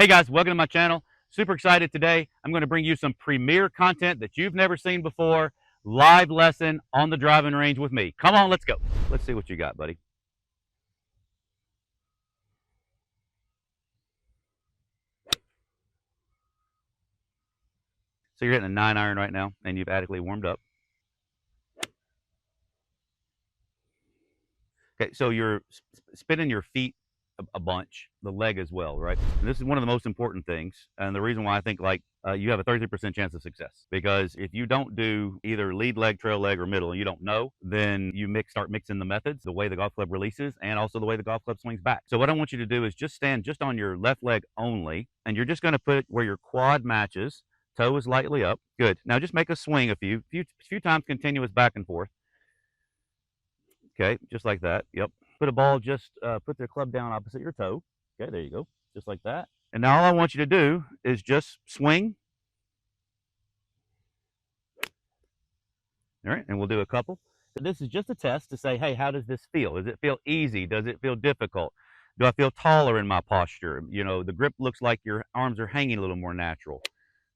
Hey guys, welcome to my channel. Super excited today. I'm going to bring you some premier content that you've never seen before. Live lesson on the driving range with me. Come on, let's go. Let's see what you got, buddy. So you're hitting a 9-iron right now, and you've adequately warmed up. Okay, so you're spinning your feet a bunch, the leg as well, right? And this is one of the most important things, and the reason why I think you have a 33% chance of success, because if you don't do either lead leg, trail leg, or middle, and you don't know, then you start mixing the methods, the way the golf club releases, and also the way the golf club swings back. So what I want you to do is just stand just on your left leg only, and you're just going to put it where your quad matches, toe is lightly up. Good. Now just make a swing a few times, continuous back and forth. Okay, just like that. Yep. Put a ball, put the club down opposite your toe. Okay, there you go. Just like that. And now all I want you to do is just swing. All right, and we'll do a couple. So this is just a test to say, hey, how does this feel? Does it feel easy? Does it feel difficult? Do I feel taller in my posture? You know, the grip looks like your arms are hanging a little more natural.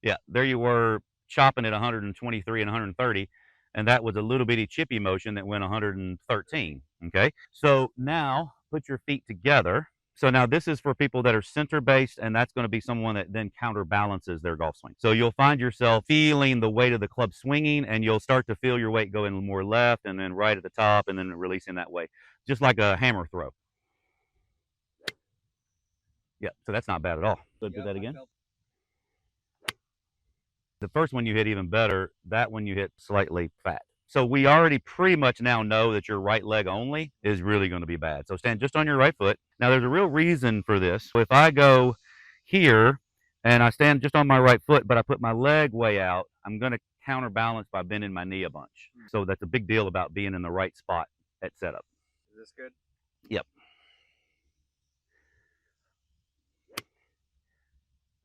Yeah, there you were chopping at 123 and 130. And that was a little bitty chippy motion that went 113, okay? So now put your feet together. So now this is for people that are center-based, and that's gonna be someone that then counterbalances their golf swing. So you'll find yourself feeling the weight of the club swinging, and you'll start to feel your weight going more left and then right at the top and then releasing that way, just like a hammer throw. Yeah, so that's not bad at all. So do that again. The first one you hit even better, that one you hit slightly fat. So we already pretty much now know that your right leg only is really going to be bad. So stand just on your right foot. Now there's a real reason for this. So if I go here and I stand just on my right foot, but I put my leg way out, I'm going to counterbalance by bending my knee a bunch. So that's a big deal about being in the right spot at setup. Is this good? Yep.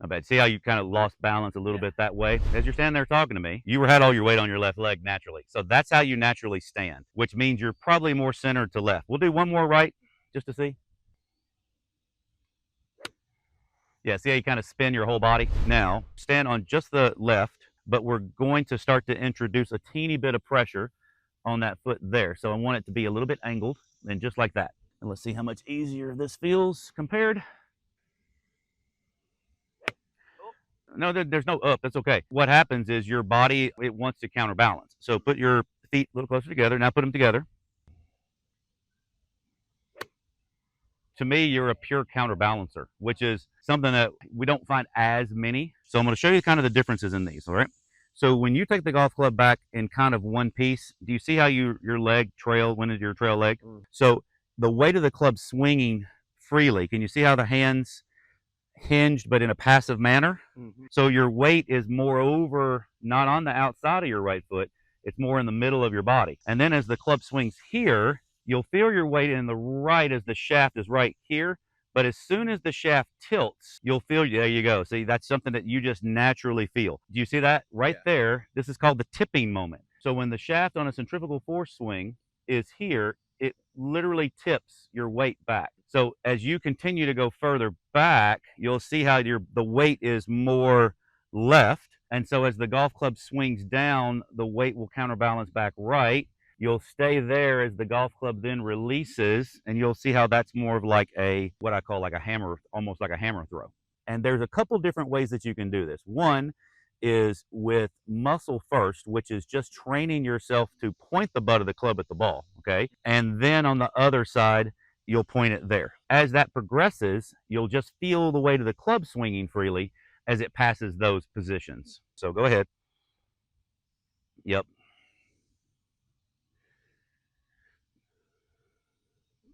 Not bad. See how you kind of lost balance a little bit that way? As you're standing there talking to me, you had all your weight on your left leg naturally. So that's how you naturally stand, which means you're probably more centered to left. We'll do one more right just to see. Yeah, see how you kind of spin your whole body? Now, stand on just the left, but we're going to start to introduce a teeny bit of pressure on that foot there. So I want it to be a little bit angled, and just like that. And let's see how much easier this feels compared. No, there's no up. That's okay. What happens is your body, it wants to counterbalance. So put your feet a little closer together. Now put them together. To me, you're a pure counterbalancer, which is something that we don't find as many. So I'm going to show you kind of the differences in these, all right? So when you take the golf club back in kind of one piece, do you see how your leg went into your trail leg? So the weight of the club swinging freely, can you see how the hands hinged but in a passive manner? So your weight is more over, not on the outside of your right foot, it's more in the middle of your body. And then as the club swings here, you'll feel your weight in the right as the shaft is right here, but as soon as the shaft tilts, you'll feel, there you go. See, that's something that you just naturally feel. Do you see that right there? This is called the tipping moment. So when the shaft on a centrifugal force swing is here, it literally tips your weight back. So as you continue to go further back, you'll see how the weight is more left. And so as the golf club swings down, the weight will counterbalance back right. You'll stay there as the golf club then releases, and you'll see how that's more of like what I call like a hammer, almost like a hammer throw. And there's a couple different ways that you can do this. One is with muscle first, which is just training yourself to point the butt of the club at the ball, okay? And then on the other side, you'll point it there. As that progresses, you'll just feel the weight of the club swinging freely as it passes those positions. So go ahead. Yep.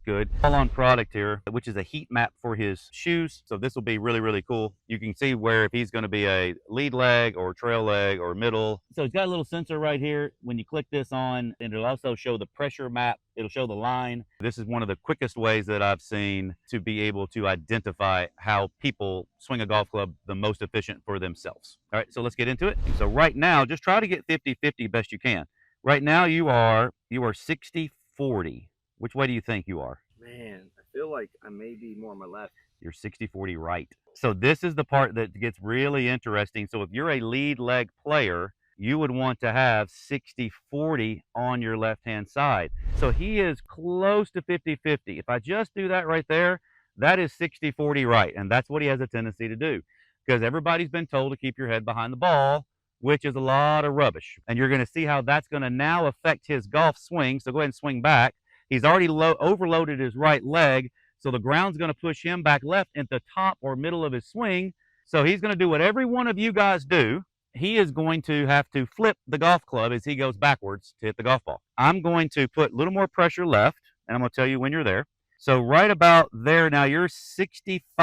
Good. All on product here, which is a heat map for his shoes. So this will be really, really cool. You can see where if he's going to be a lead leg or trail leg or middle. So it's got a little sensor right here. When you click this on, and it'll also show the pressure map. It'll show the line. This is one of the quickest ways that I've seen to be able to identify how people swing a golf club the most efficient for themselves. All right, so let's get into it. So right now, just try to get 50-50 best you can. Right now you are 60-40. Which way do you think you are? Man, I feel like I may be more on my left. You're 60-40 right. So this is the part that gets really interesting. So if you're a lead leg player, you would want to have 60-40 on your left-hand side. So he is close to 50-50. If I just do that right there, that is 60-40 right. And that's what he has a tendency to do, because everybody's been told to keep your head behind the ball, which is a lot of rubbish. And you're going to see how that's going to now affect his golf swing. So go ahead and swing back. He's already overloaded his right leg, so the ground's going to push him back left at the top or middle of his swing. So he's going to do what every one of you guys do. He is going to have to flip the golf club as he goes backwards to hit the golf ball. I'm going to put a little more pressure left, and I'm going to tell you when you're there. So right about there, now you're 65-30,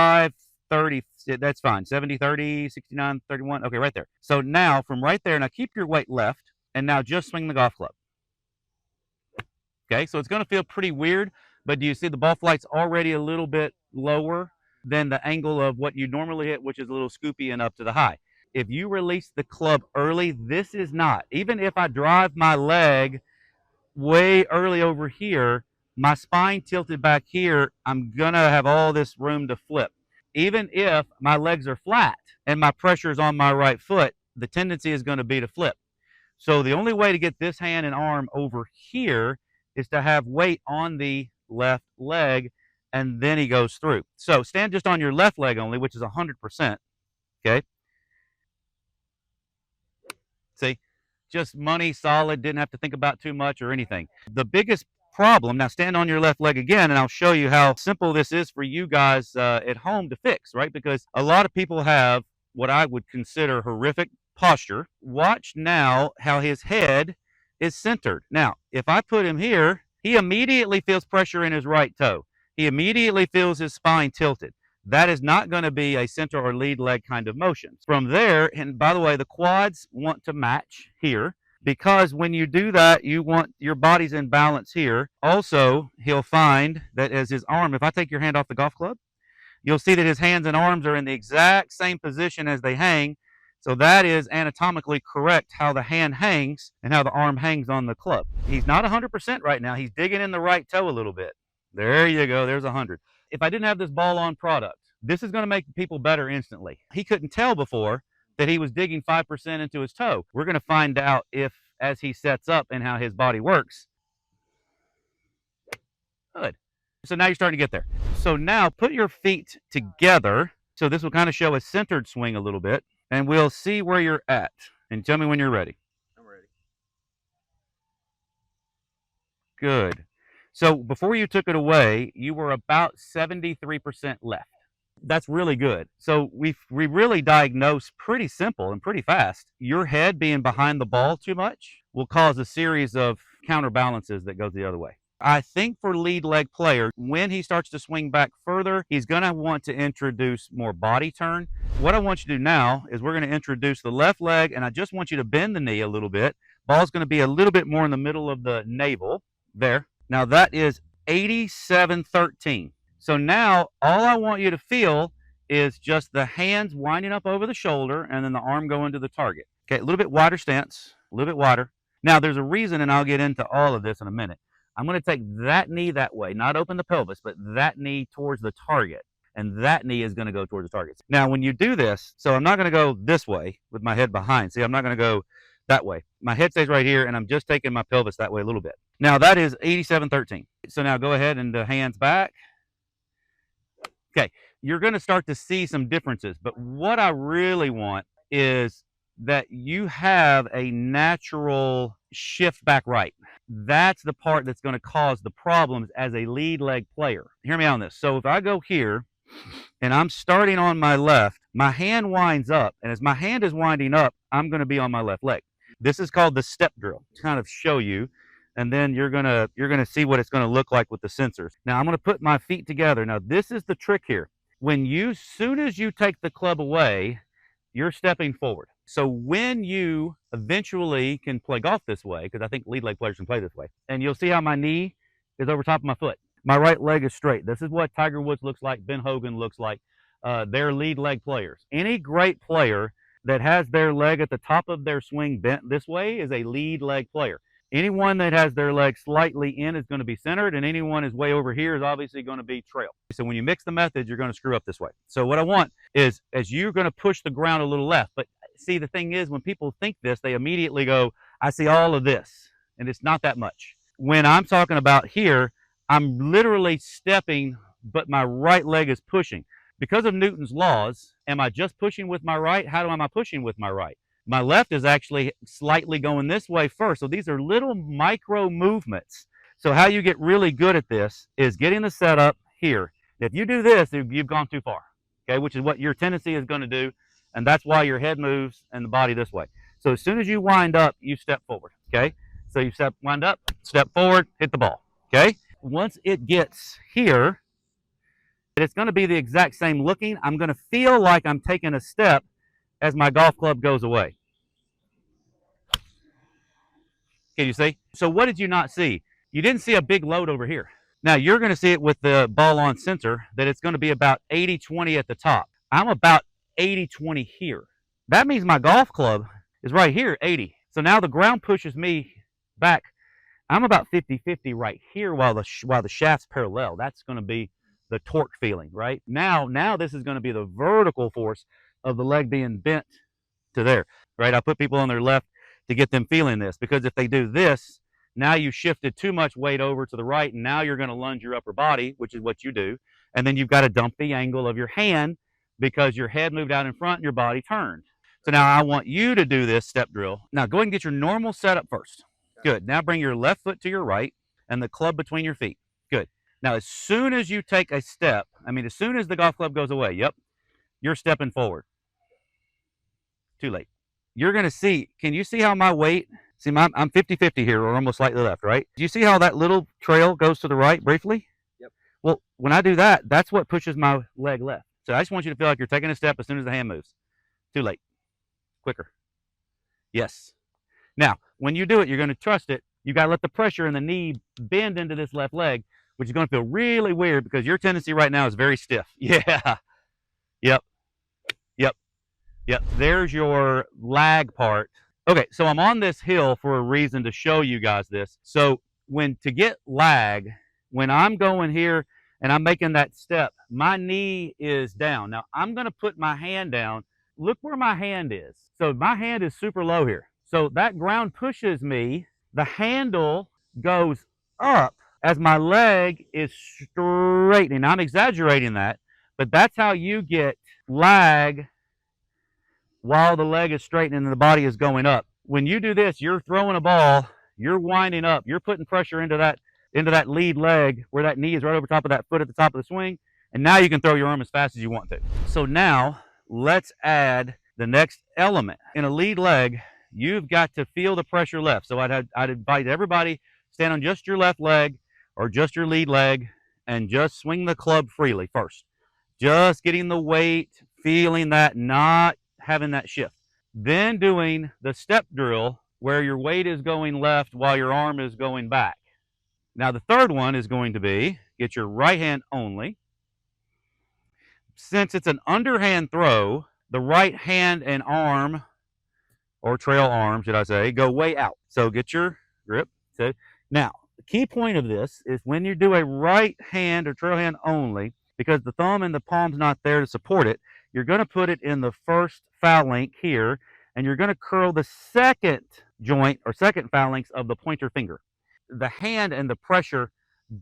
that's fine, 70-30, 69-31, okay, right there. So now from right there, now keep your weight left, and now just swing the golf club. Okay, so it's going to feel pretty weird, but do you see the ball flight's already a little bit lower than the angle of what you normally hit, which is a little scoopy and up to the high. If you release the club early, this is not. Even if I drive my leg way early over here, my spine tilted back here, I'm going to have all this room to flip. Even if my legs are flat and my pressure is on my right foot, the tendency is going to be to flip. So the only way to get this hand and arm over here is to have weight on the left leg, and then he goes through. So stand just on your left leg only, which is 100%, okay? See, just money, solid, didn't have to think about too much or anything. The biggest problem, now stand on your left leg again, and I'll show you how simple this is for you guys at home to fix, right? Because a lot of people have what I would consider horrific posture. Watch now how his head is centered. Now, if I put him here, he immediately feels pressure in his right toe. He immediately feels his spine tilted. That is not going to be a center or lead leg kind of motion. From there, and by the way, the quads want to match here, because when you do that, you want your body's in balance here. Also, he'll find that as his arm, if I take your hand off the golf club, you'll see that his hands and arms are in the exact same position as they hang. So that is anatomically correct how the hand hangs and how the arm hangs on the club. He's not 100% right now. He's digging in the right toe a little bit. There you go. There's 100. If I didn't have this ball on product, this is going to make people better instantly. He couldn't tell before that he was digging 5% into his toe. We're going to find out if, as he sets up and how his body works. Good. So now you're starting to get there. So now put your feet together. So this will kind of show a centered swing a little bit, and we'll see where you're at. And tell me when you're ready. I'm ready. Good. So before you took it away, you were about 73% left. That's really good. So we really diagnosed pretty simple and pretty fast. Your head being behind the ball too much will cause a series of counterbalances that goes the other way. I think for lead leg player, when he starts to swing back further, he's going to want to introduce more body turn. What I want you to do now is we're going to introduce the left leg, and I just want you to bend the knee a little bit. Ball's going to be a little bit more in the middle of the navel. There. Now that is 87-13. So now all I want you to feel is just the hands winding up over the shoulder and then the arm going to the target. Okay, a little bit wider stance, a little bit wider. Now there's a reason, and I'll get into all of this in a minute. I'm going to take that knee that way, not open the pelvis, but that knee towards the target. And that knee is going to go towards the target. Now when you do this, so I'm not going to go this way with my head behind. See, I'm not going to go that way. My head stays right here, and I'm just taking my pelvis that way a little bit. Now that is 87-13. So now go ahead and the hands back. Okay, you're going to start to see some differences, but what I really want is that you have a natural shift back right. That's the part that's going to cause the problems as a lead leg player. Hear me on this. So if I go here and I'm starting on my left, my hand winds up, and as my hand is winding up, I'm going to be on my left leg. This is called the step drill, to kind of show you, and then you're gonna see what it's gonna look like with the sensors. Now I'm gonna put my feet together. Now this is the trick here. Soon as you take the club away, you're stepping forward. So when you eventually can play golf this way, because I think lead leg players can play this way, and you'll see how my knee is over top of my foot. My right leg is straight. This is what Tiger Woods looks like, Ben Hogan looks like. They're lead leg players. Any great player that has their leg at the top of their swing bent this way is a lead leg player. Anyone that has their leg slightly in is going to be centered, and anyone is way over here is obviously going to be trail. So when you mix the methods, you're going to screw up this way. So what I want is, as you're going to push the ground a little left, but see, the thing is, when people think this, they immediately go, I see all of this, and it's not that much. When I'm talking about here, I'm literally stepping, but my right leg is pushing. Because of Newton's laws, am I just pushing with my right? How am I pushing with my right? My left is actually slightly going this way first. So these are little micro movements. So how you get really good at this is getting the setup here. If you do this, you've gone too far, okay, which is what your tendency is going to do. And that's why your head moves and the body this way. So as soon as you wind up, you step forward, okay? So you wind up, step forward, hit the ball, okay? Once it gets here, it's going to be the exact same looking. I'm going to feel like I'm taking a step as my golf club goes away. Can you see? So what did you not see? You didn't see a big load over here. Now you're going to see it with the ball on center that it's going to be about 80-20 at the top. I'm about 80-20 here. That means my golf club is right here, 80. So now the ground pushes me back. I'm about 50-50 right here while the shaft's parallel. That's going to be the torque feeling, right? Now this is going to be the vertical force of the leg being bent to there, right? I put people on their left to get them feeling this, because if they do this, now you shifted too much weight over to the right, and now you're going to lunge your upper body, which is what you do, and then you've got to dump the angle of your hand because your head moved out in front and your body turned. So now I want you to do this step drill. Now go ahead and get your normal setup first. Good. Now bring your left foot to your right and the club between your feet. Good. Now, as soon as you take a step, as soon as the golf club goes away, yep, you're stepping forward. Too late. You're going to see, can you see how my weight, see, I'm 50-50 here, or almost slightly left, right? Do you see how that little trail goes to the right briefly? Yep. Well, when I do that, that's what pushes my leg left. So I just want you to feel like you're taking a step as soon as the hand moves. Too late. Quicker. Yes. Now, when you do it, you're going to trust it. You got to let the pressure in the knee bend into this left leg, which is going to feel really weird because your tendency right now is very stiff. Yeah. Yep. Yep. Yep. There's your lag part. Okay, so I'm on this hill for a reason to show you guys this. So to get lag, when I'm going here and I'm making that step, my knee is down. Now I'm going to put my hand down. Look where my hand is. So my hand is super low here. So that ground pushes me. The handle goes up as my leg is straightening. I'm exaggerating that, but that's how you get lag while the leg is straightening and the body is going up. When you do this, you're throwing a ball, you're winding up, you're putting pressure into that lead leg where that knee is right over top of that foot at the top of the swing, and now you can throw your arm as fast as you want to. So now let's add the next element. In a lead leg, you've got to feel the pressure left. So I'd invite everybody, stand on just your left leg or just your lead leg and just swing the club freely first. Just getting the weight, feeling that, not having that shift. Then doing the step drill where your weight is going left while your arm is going back. Now the third one is going to be, get your right hand only. Since it's an underhand throw, the right hand and arm, or trail arm, should I say, go way out. So get your grip. So now, the key point of this is when you do a right hand or trail hand only, because the thumb and the palm's not there to support it, you're going to put it in the first phalanx here, and you're going to curl the second joint or second phalanx of the pointer finger. The hand and the pressure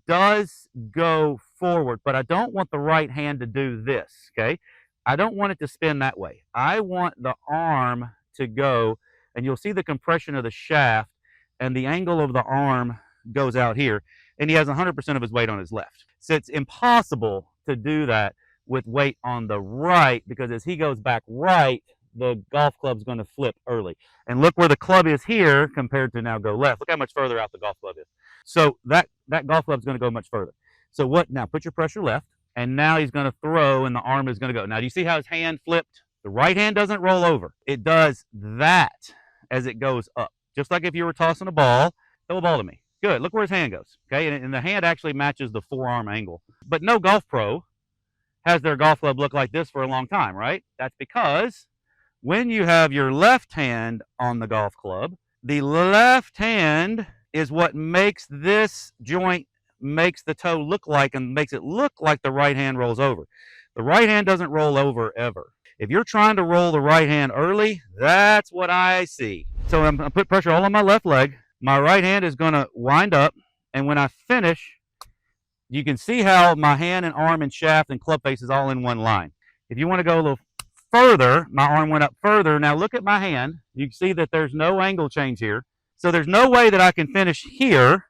does go forward, but I don't want the right hand to do this, okay? I don't want it to spin that way. I want the arm to go, and you'll see the compression of the shaft, and the angle of the arm goes out here, and he has 100% of his weight on his left. So it's impossible to do that with weight on the right, because as he goes back right, the golf club's going to flip early. And look where the club is here compared to now go left. Look how much further out the golf club is. So that golf club's going to go much further. So now put your pressure left, and now he's going to throw, and the arm is going to go. Now, do you see how his hand flipped? The right hand doesn't roll over. It does that as it goes up. Just like if you were tossing a ball, throw a ball to me. Good. Look where his hand goes. Okay, and the hand actually matches the forearm angle. But no golf pro has their golf club look like this for a long time, right? That's because when you have your left hand on the golf club, The left hand is what makes this joint, makes the toe look like, and makes it look like the right hand rolls over. The right hand doesn't roll over ever. If you're trying to roll the right hand early, that's what I see. So I'm going to put pressure all on my left leg. My right hand is going to wind up, and when I finish, you can see how my hand and arm and shaft and club face is all in one line. If you want to go a little further, my arm went up further. Now look at my hand. You can see that there's no angle change here. So there's no way that I can finish here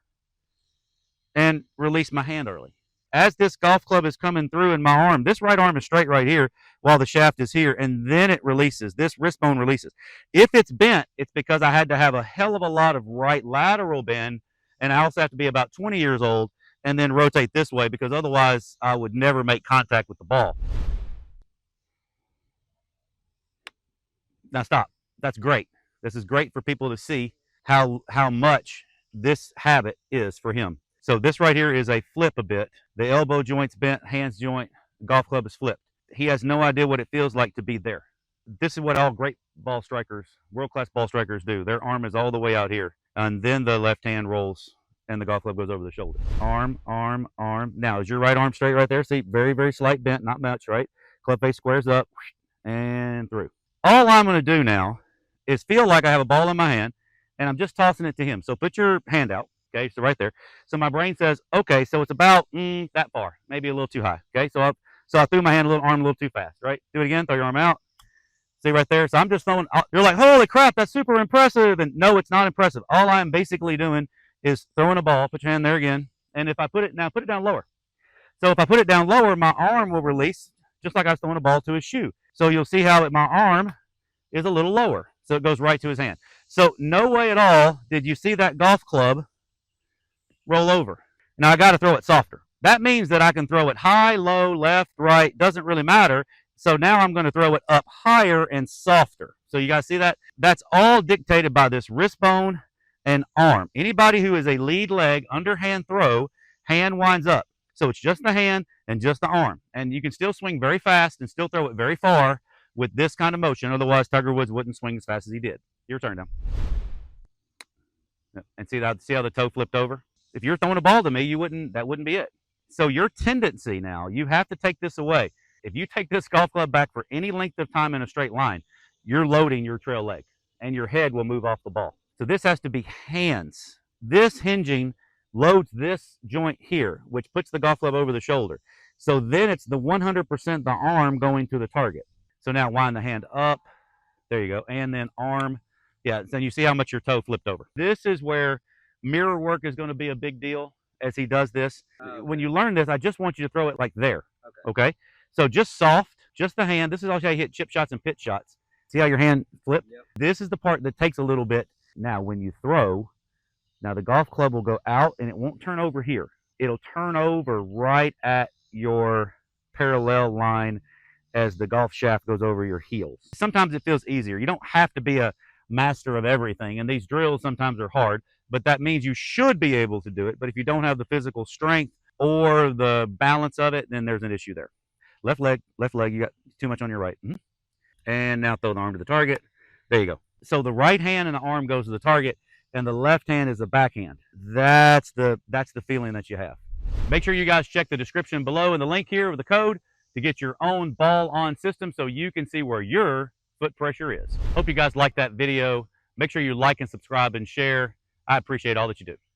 and release my hand early. As this golf club is coming through in my arm, this right arm is straight right here while the shaft is here, and then it releases. This wrist bone releases. If it's bent, it's because I had to have a hell of a lot of right lateral bend, and I also have to be about 20 years old and then rotate this way, because otherwise I would never make contact with the ball. Now stop. That's great. This is great for people to see how much this habit is for him. So this right here is a flip a bit. The elbow joint's bent, hands joint, golf club is flipped. He has no idea what it feels like to be there. This is what all great ball strikers, world-class ball strikers do. Their arm is all the way out here, and then the left hand rolls and the golf club goes over the shoulder. Arm, arm, arm. Now, is your right arm straight right there? See, very, very slight bent, not much, right? Club face squares up and through. All I'm going to do now is feel like I have a ball in my hand, and I'm just tossing it to him. So put your hand out, okay, so right there. So my brain says, okay, so it's about that far, maybe a little too high, okay? So I threw my hand, arm a little too fast, right? Do it again, throw your arm out. See right there? So I'm just throwing, you're like, holy crap, that's super impressive. And no, it's not impressive. All I'm basically doing is throwing a ball. Put your hand there again. And if I put it down lower. So if I put it down lower, my arm will release just like I was throwing a ball to his shoe. So you'll see how my arm is a little lower. So it goes right to his hand. So no way at all did you see that golf club roll over. Now I got to throw it softer. That means that I can throw it high, low, left, right, doesn't really matter. So now I'm going to throw it up higher and softer. So you guys see that? That's all dictated by this wrist bone and arm. Anybody who is a lead leg underhand throw, hand winds up. So it's just the hand and just the arm. And you can still swing very fast and still throw it very far with this kind of motion. Otherwise, Tiger Woods wouldn't swing as fast as he did. Your turn now. And see how the toe flipped over? If you're throwing a ball to me, that wouldn't be it. So your tendency now, you have to take this away. If you take this golf club back for any length of time in a straight line, you're loading your trail leg and your head will move off the ball. So this has to be hands. This hinging loads this joint here, which puts the golf club over the shoulder. So then it's the 100% the arm going to the target. So now wind the hand up. There you go. And then arm. Yeah, so you see how much your toe flipped over. This is where mirror work is going to be a big deal as he does this. When you learn this, I just want you to throw it like there. Okay? So just soft, just the hand. This is also how you hit chip shots and pitch shots. See how your hand flipped? Yep. This is the part that takes a little bit. Now, when you throw, now the golf club will go out and it won't turn over here. It'll turn over right at your parallel line as the golf shaft goes over your heels. Sometimes it feels easier. You don't have to be a master of everything, and these drills sometimes are hard, but that means you should be able to do it. But if you don't have the physical strength or the balance of it, then there's an issue there. Left leg, you got too much on your right. And now throw the arm to the target. There you go. So the right hand and the arm goes to the target, and the left hand is the backhand. That's the feeling that you have. Make sure you guys check the description below and the link here with the code to get your own ball on system so you can see where your foot pressure is. Hope you guys liked that video. Make sure you like and subscribe and share. I appreciate all that you do.